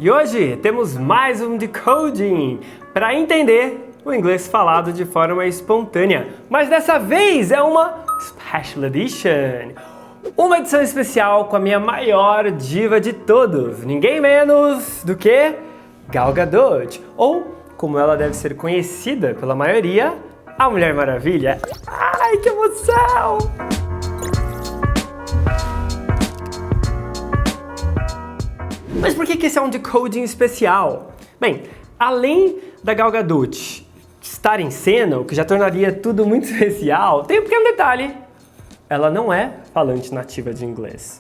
E hoje temos mais um Decoding para entender o inglês falado de forma espontânea. Mas dessa vez é uma Special Edition. Uma edição especial com a minha maior diva de todos. Ninguém menos do que Gal Gadot. Ou, como ela deve ser conhecida pela maioria, a Mulher Maravilha. Ai, que emoção! Mas por que esse é um decoding especial? Bem, além da Gal Gadot estar em cena, o que já tornaria tudo muito especial, tem um pequeno detalhe. Ela não é falante nativa de inglês.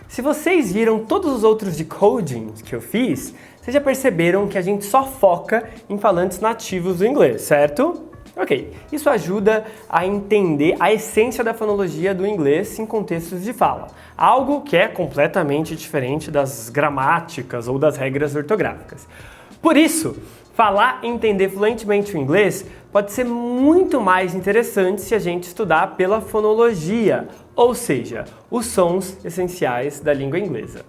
Se vocês viram todos os outros decodings que eu fiz, vocês já perceberam que a gente só foca em falantes nativos do inglês, certo? Ok, isso ajuda a entender a essência da fonologia do inglês em contextos de fala, algo que é completamente diferente das gramáticas ou das regras ortográficas. Por isso, falar e entender fluentemente o inglês pode ser muito mais interessante se a gente estudar pela fonologia, ou seja, os sons essenciais da língua inglesa.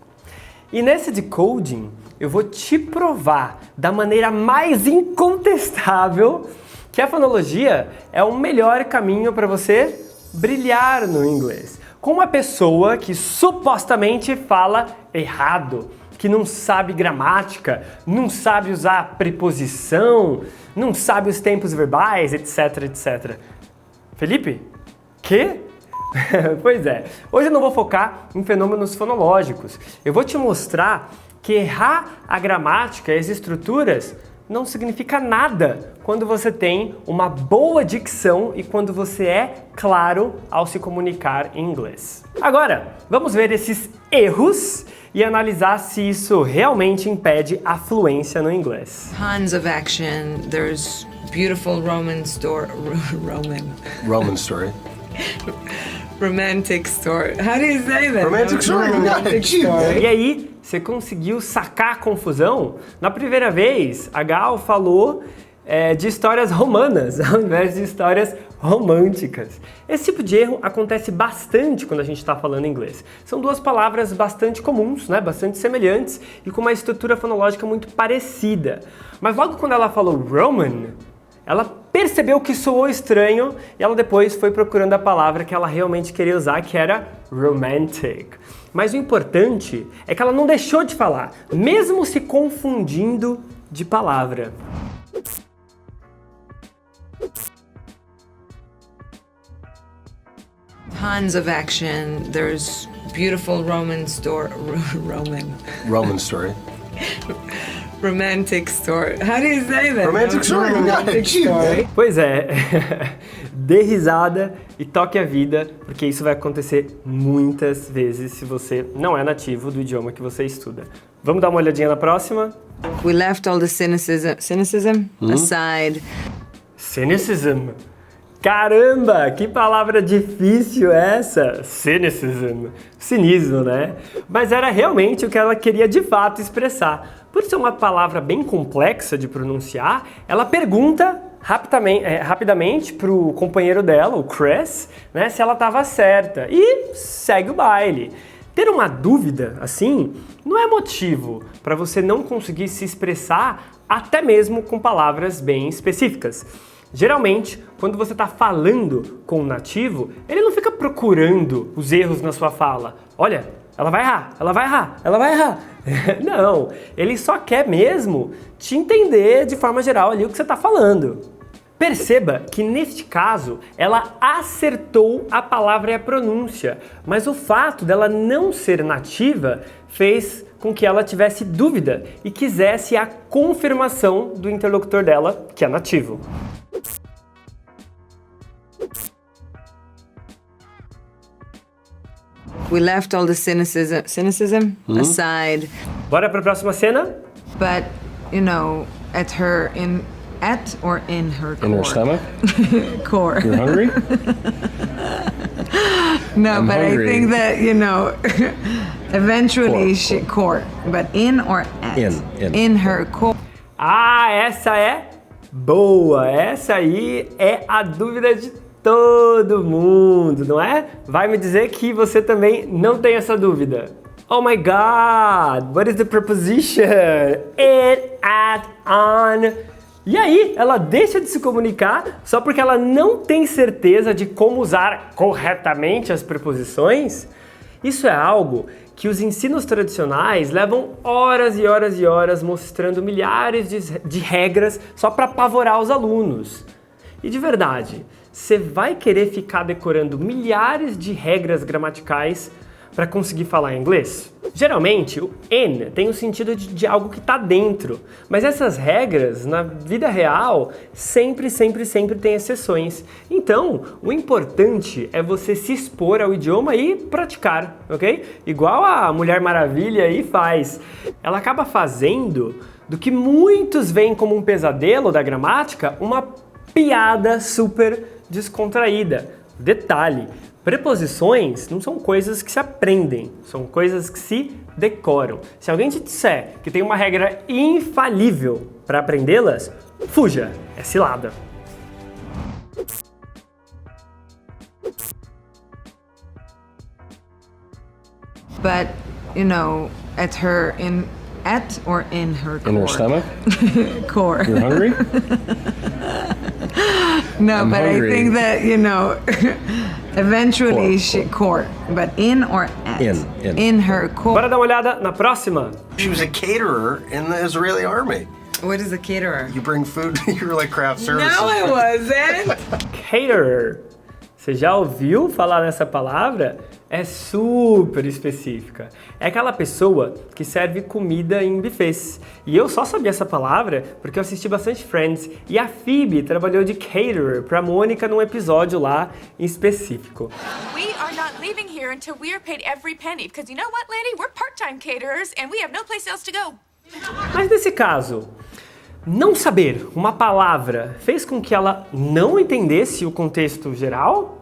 E nesse decoding, eu vou te provar da maneira mais incontestável que a fonologia é o melhor caminho para você brilhar no inglês. Com uma pessoa que supostamente fala errado, que não sabe gramática, não sabe usar preposição, não sabe os tempos verbais, etc, etc. Felipe? Quê? Pois é, hoje eu não vou focar em fenômenos fonológicos. Eu vou te mostrar que errar a gramática e as estruturas não significa nada quando você tem uma boa dicção e quando você é claro ao se comunicar em inglês. Agora, vamos ver esses erros e analisar se isso realmente impede a fluência no inglês. Tons of action. There's beautiful Roman story. Roman story. Romantic story. How do you say that? Romantic story. Romantic story. E aí, você conseguiu sacar a confusão? Na primeira vez, a Gal falou de histórias romanas, ao invés de histórias românticas. Esse tipo de erro acontece bastante quando a gente está falando inglês. São duas palavras bastante comuns, né? Bastante semelhantes e com uma estrutura fonológica muito parecida. Mas logo quando ela falou Roman, ela percebeu que soou estranho e ela depois foi procurando a palavra que ela realmente queria usar, que era romantic. Mas o importante é que ela não deixou de falar, mesmo se confundindo de palavra. Tons of action. There's beautiful Roman story. Roman story. Romantic story. How do you say that? Romantic story. Romantic story. Pois é, dê risada e toque a vida, porque isso vai acontecer muitas vezes se você não é nativo do idioma que você estuda. Vamos dar uma olhadinha na próxima? We left all the cynicism aside. Cynicism. Caramba, que palavra difícil essa! Cynicism. Cinismo, né? Mas era realmente o que ela queria de fato expressar. Por ser uma palavra bem complexa de pronunciar, ela pergunta rapidamente para o companheiro dela, o Chris, né, se ela estava certa e segue o baile. Ter uma dúvida assim não é motivo para você não conseguir se expressar até mesmo com palavras bem específicas. Geralmente, quando você está falando com um nativo, ele não fica procurando os erros na sua fala. Olha, ela vai errar, ela vai errar, ela vai errar. Não, ele só quer mesmo te entender de forma geral ali o que você está falando. Perceba que neste caso ela acertou a palavra e a pronúncia, mas o fato dela não ser nativa fez com que ela tivesse dúvida e quisesse a confirmação do interlocutor dela, que é nativo. We left all the cynicism aside. Bora para a próxima cena? But, you know, at in her core. In her stomach? Core. You're hungry? No, I'm but hungry. I think that, you know, eventually core. But in or at? In her core. Ah, essa é boa! Essa aí é a dúvida de todo mundo, não é? Vai me dizer que você também não tem essa dúvida. Oh my God, what is the preposition? It, at, on. E aí, ela deixa de se comunicar só porque ela não tem certeza de como usar corretamente as preposições? Isso é algo que os ensinos tradicionais levam horas e horas e horas mostrando milhares de regras só para apavorar os alunos. E de verdade, você vai querer ficar decorando milhares de regras gramaticais para conseguir falar inglês? Geralmente, o in tem o sentido de algo que está dentro, mas essas regras, na vida real, sempre tem exceções. Então, o importante é você se expor ao idioma e praticar, ok? Igual a Mulher Maravilha aí faz. Ela acaba fazendo do que muitos veem como um pesadelo da gramática, uma piada super descontraída. Detalhe, preposições não são coisas que se aprendem, são coisas que se decoram. Se alguém te disser que tem uma regra infalível para aprendê-las, fuja, é cilada. But, you know, at or in her core? In her stomach? Core. You're hungry? No, I'm but hungry. I think that, you know, eventually core. But in or at? In her core. Bora dar uma olhada na próxima? She was a caterer in the Israeli army. What is a caterer? You bring food, you're like craft services. No, I wasn't. Caterer. Você já ouviu falar nessa palavra? É super específica. É aquela pessoa que serve comida em buffets. E eu só sabia essa palavra porque eu assisti bastante Friends e a Phoebe trabalhou de caterer pra Mônica num episódio lá em específico. We are not leaving here until we are paid every penny because you know what, lady? We're part-time caterers and we have no place else to go. Mas nesse caso, não saber uma palavra fez com que ela não entendesse o contexto geral?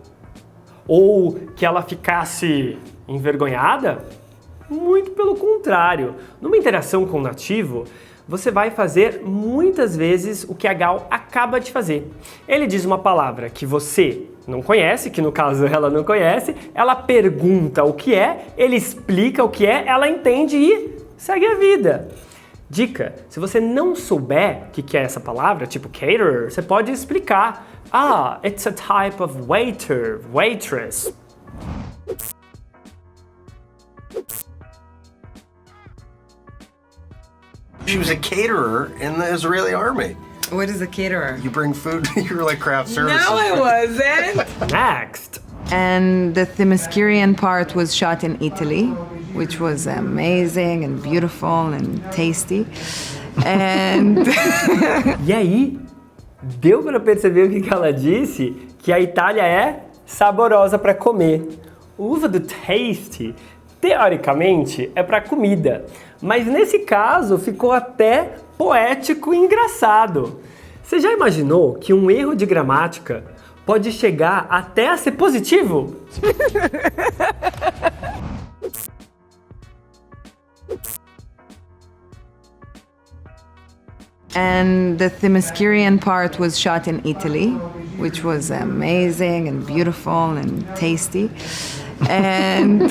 Ou que ela ficasse envergonhada? Muito pelo contrário. Numa interação com o nativo, você vai fazer muitas vezes o que a Gal acaba de fazer. Ele diz uma palavra que você não conhece, que no caso ela não conhece, ela pergunta o que é, ele explica o que é, ela entende e segue a vida. Dica, se você não souber o que é essa palavra, tipo caterer, você pode explicar. Ah, it's a type of waiter, waitress. She was a caterer in the Israeli army. What is a caterer? You bring food, you're like craft services. No, I wasn't. Next. And the Themyscirian part was shot in Italy, which was amazing and beautiful and tasty. And E aí, deu para perceber o que ela disse? Que a Itália é saborosa para comer. O uso do tasty, teoricamente, é para comida. Mas nesse caso, ficou até poético e engraçado. Você já imaginou que um erro de gramática pode chegar até a ser positivo? And the Themyscirian part was shot in Italy, which was amazing and beautiful and tasty. And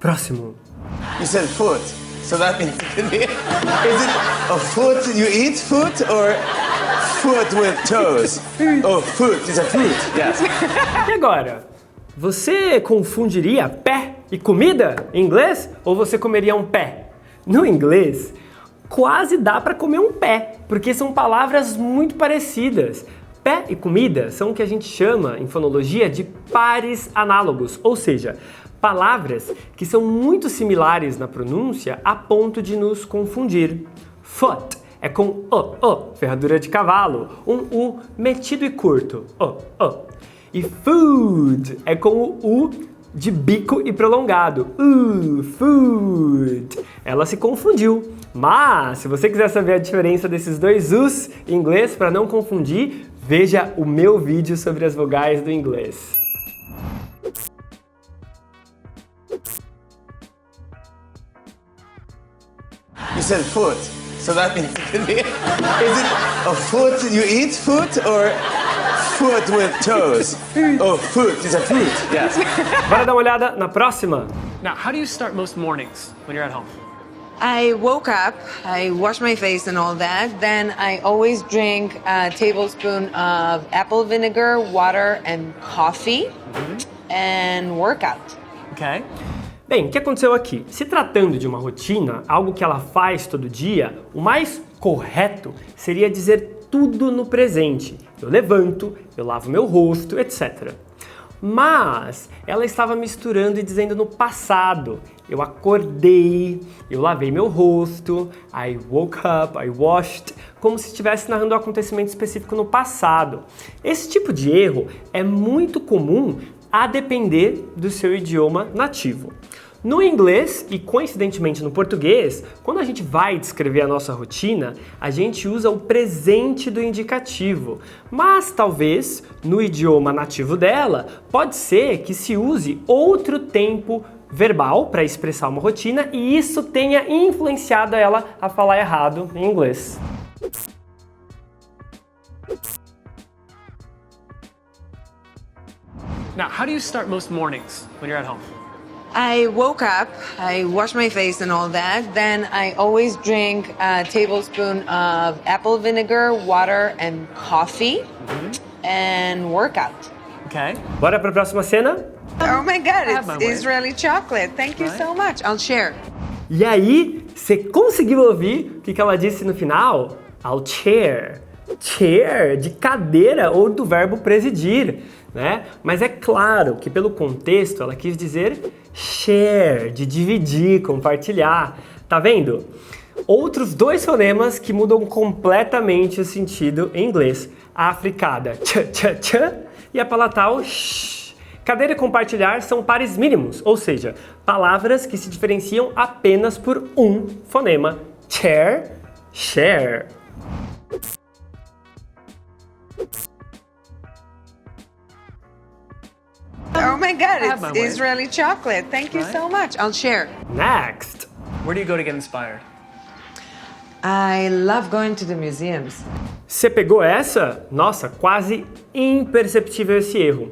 Próximo. You said foot, so that means is it a foot you eat foot or foot with toes? Oh, foot is a fruit. Yes. E agora? Você confundiria pé e comida em inglês? Ou você comeria um pé? No inglês, quase dá para comer um pé, porque são palavras muito parecidas. Pé e comida são o que a gente chama, em fonologia, de pares análogos, ou seja, palavras que são muito similares na pronúncia a ponto de nos confundir. Foot é com o, ferradura de cavalo, um U metido e curto, o. E food é com o U de bico e prolongado, food. Ela se confundiu, mas se você quiser saber a diferença desses dois U's em inglês para não confundir, veja o meu vídeo sobre as vogais do inglês. You said foot, so that means is it a foot you eat foot or foot with toes? Oh, foot is a fruit. Yes. Bora dar uma olhada na próxima? Now, how do you start most mornings when you're at home? I woke up, I wash my face and all that. Then I always drink a tablespoon of apple vinegar, water, and coffee, and workout. Okay. Bem, o que aconteceu aqui? Se tratando de uma rotina, algo que ela faz todo dia, o mais correto seria dizer tudo no presente. Eu levanto, eu lavo meu rosto, etc. Mas ela estava misturando e dizendo no passado. Eu acordei, eu lavei meu rosto, I woke up, I washed, como se estivesse narrando um acontecimento específico no passado. Esse tipo de erro é muito comum a depender do seu idioma nativo. No inglês e coincidentemente no português, quando a gente vai descrever a nossa rotina, a gente usa o presente do indicativo. Mas talvez no idioma nativo dela, pode ser que se use outro tempo verbal para expressar uma rotina e isso tenha influenciado ela a falar errado em inglês. Now, how do you start most mornings when you're at home? I woke up, I wash my face and all that. Then I always drink a tablespoon of apple vinegar, water, and coffee, and workout. Okay. Bora para a próxima cena? Oh my God, have my it's way. Israeli chocolate. Thank you so much. I'll share. E aí, você conseguiu ouvir o que ela disse no final? I'll chair. Chair, de cadeira ou do verbo presidir, né? Mas é claro que pelo contexto ela quis dizer share, de dividir, compartilhar. Tá vendo? Outros dois fonemas que mudam completamente o sentido em inglês. A africada ch, ch, ch e a palatal sh. Cadeira e compartilhar são pares mínimos, ou seja, palavras que se diferenciam apenas por um fonema. Chair, share. Oh my God, have my it's way. Israeli chocolate. Thank you so much. I'll share. Next. Where do you go to get inspired? I love going to the museums. Você pegou essa? Nossa, quase imperceptível esse erro.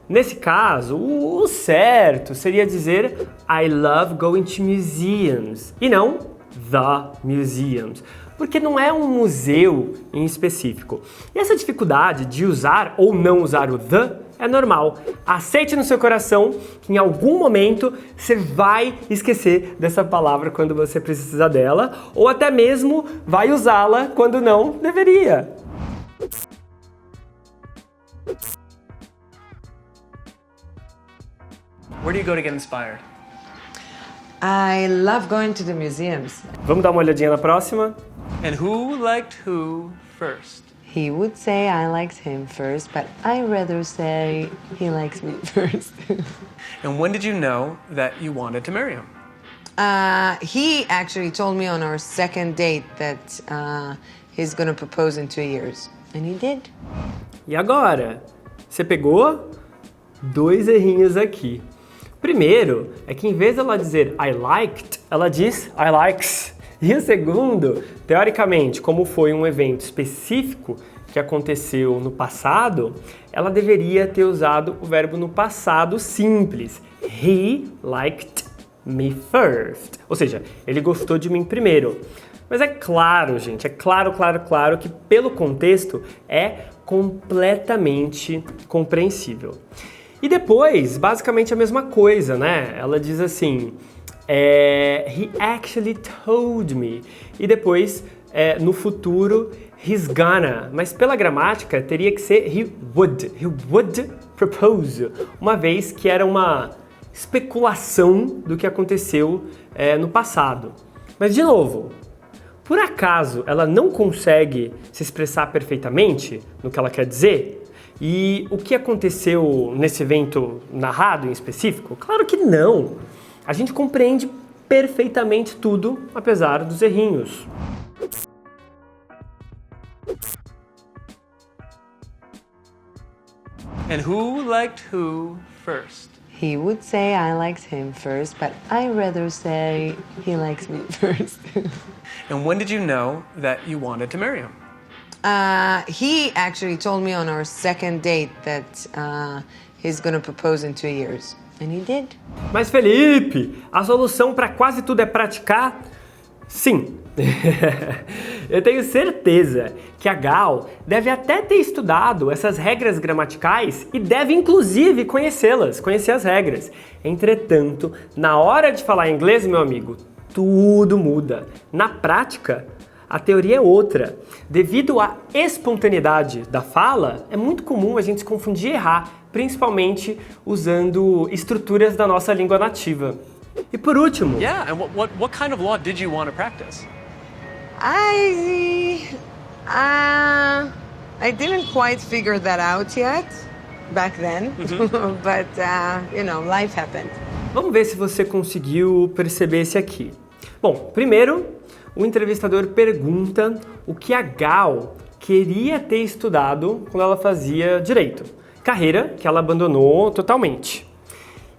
Nesse caso, o certo seria dizer I love going to museums e não the museums, porque não é um museu em específico. E essa dificuldade de usar ou não usar o the é normal. Aceite no seu coração que em algum momento você vai esquecer dessa palavra quando você precisa dela, ou até mesmo vai usá-la quando não deveria. Where do you go to get inspired? I love going to the museums. Vamos dar uma olhadinha na próxima? And who liked who first? He would say I liked him first, but I rather say he likes me first. And when did you know that you wanted to marry him? He actually told me on our second date that he's gonna propose in 2 years. And he did. E agora? Você pegou? Dois errinhos aqui. Primeiro é que em vez dela dizer I liked, ela diz I likes. E o segundo, teoricamente, como foi um evento específico que aconteceu no passado, ela deveria ter usado o verbo no passado simples. He liked me first. Ou seja, ele gostou de mim primeiro. Mas é claro, gente, é claro que pelo contexto é completamente compreensível. E depois, basicamente a mesma coisa, né? Ela diz assim, he actually told me. E depois, no futuro, he's gonna. Mas pela gramática, teria que ser he would propose. Uma vez que era uma especulação do que aconteceu no passado. Mas, de novo, por acaso ela não consegue se expressar perfeitamente no que ela quer dizer? E o que aconteceu nesse evento narrado em específico? Claro que não! A gente compreende perfeitamente tudo, apesar dos errinhos. And who liked who first? He would say I liked him first, but I rather say he likes me first. And when did you know that you wanted to marry him? He actually told me on our second date that he's gonna propose in 2 years. And he did. Mas Felipe, a solução para quase tudo é praticar? Sim. Eu tenho certeza que a Gal deve até ter estudado essas regras gramaticais e deve inclusive conhecê-las, conhecer as regras. Entretanto, na hora de falar inglês, meu amigo, tudo muda. Na prática, a teoria é outra. Devido à espontaneidade da fala, é muito comum a gente se confundir e errar, principalmente usando estruturas da nossa língua nativa. E por último... Yeah, and what kind of law did you want to practice? I didn't quite figure that out yet back then, but life happened. Vamos ver se você conseguiu perceber esse aqui. Bom, primeiro, o entrevistador pergunta o que a Gal queria ter estudado quando ela fazia direito, carreira que ela abandonou totalmente.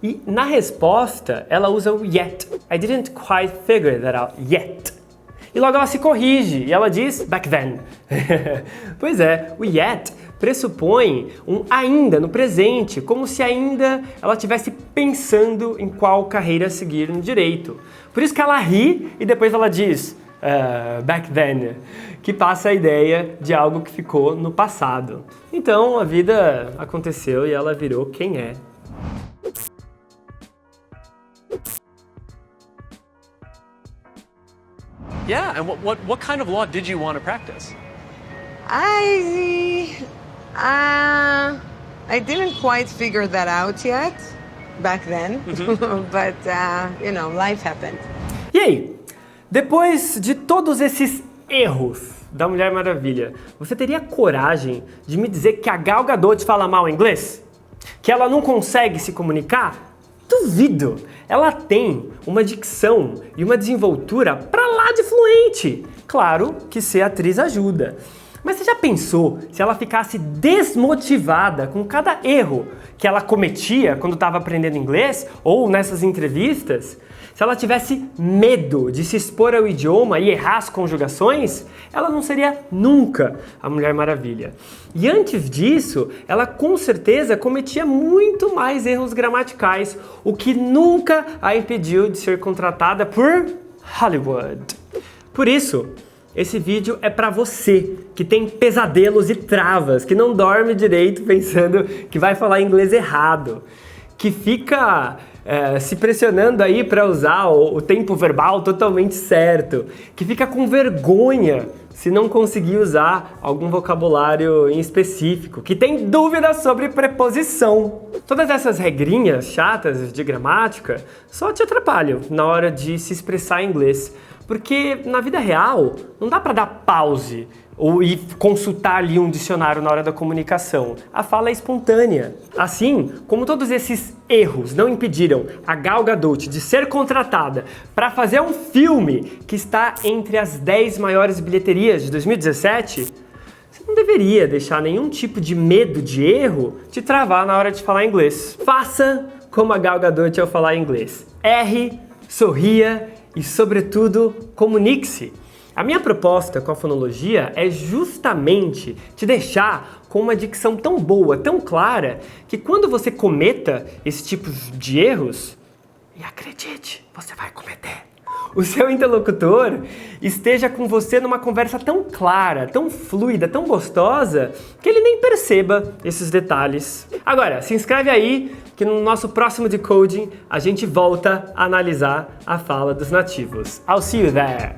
E na resposta, ela usa o yet. I didn't quite figure that out yet. E logo ela se corrige e ela diz back then. Pois é, o yet pressupõe um ainda no presente, como se ainda ela estivesse pensando em qual carreira seguir no direito. Por isso que ela ri e depois ela diz back then, que passa a ideia de algo que ficou no passado. Então a vida aconteceu e ela virou quem é. Yeah, and what kind of law did you want to practice? I didn't quite figure that out yet back then, but life happened. E aí, depois de todos esses erros da Mulher Maravilha, você teria coragem de me dizer que a Gal Gadot fala mal inglês? Que ela não consegue se comunicar? Duvido! Ela tem uma dicção e uma desenvoltura pra lá de fluente. Claro que ser atriz ajuda. Mas você já pensou se ela ficasse desmotivada com cada erro que ela cometia quando estava aprendendo inglês ou nessas entrevistas? Se ela tivesse medo de se expor ao idioma e errar as conjugações, ela não seria nunca a Mulher Maravilha. E antes disso, ela com certeza cometia muito mais erros gramaticais, o que nunca a impediu de ser contratada por Hollywood. Por isso, esse vídeo é pra você que tem pesadelos e travas, que não dorme direito pensando que vai falar inglês errado, que fica se pressionando aí para usar o tempo verbal totalmente certo, que fica com vergonha se não conseguir usar algum vocabulário em específico, que tem dúvidas sobre preposição. Todas essas regrinhas chatas de gramática só te atrapalham na hora de se expressar em inglês, porque na vida real não dá para dar pause ou ir consultar ali um dicionário na hora da comunicação. A fala é espontânea. Assim, como todos esses erros não impediram a Gal Gadot de ser contratada para fazer um filme que está entre as 10 maiores bilheterias de 2017, você não deveria deixar nenhum tipo de medo de erro te travar na hora de falar inglês. Faça como a Gal Gadot ao falar inglês. Erre, sorria e, sobretudo, comunique-se. A minha proposta com a fonologia é justamente te deixar com uma dicção tão boa, tão clara, que quando você cometa esse tipo de erros, e acredite, você vai cometer, o seu interlocutor esteja com você numa conversa tão clara, tão fluida, tão gostosa, que ele nem perceba esses detalhes. Agora, se inscreve aí, que no nosso próximo Decoding a gente volta a analisar a fala dos nativos. I'll see you there!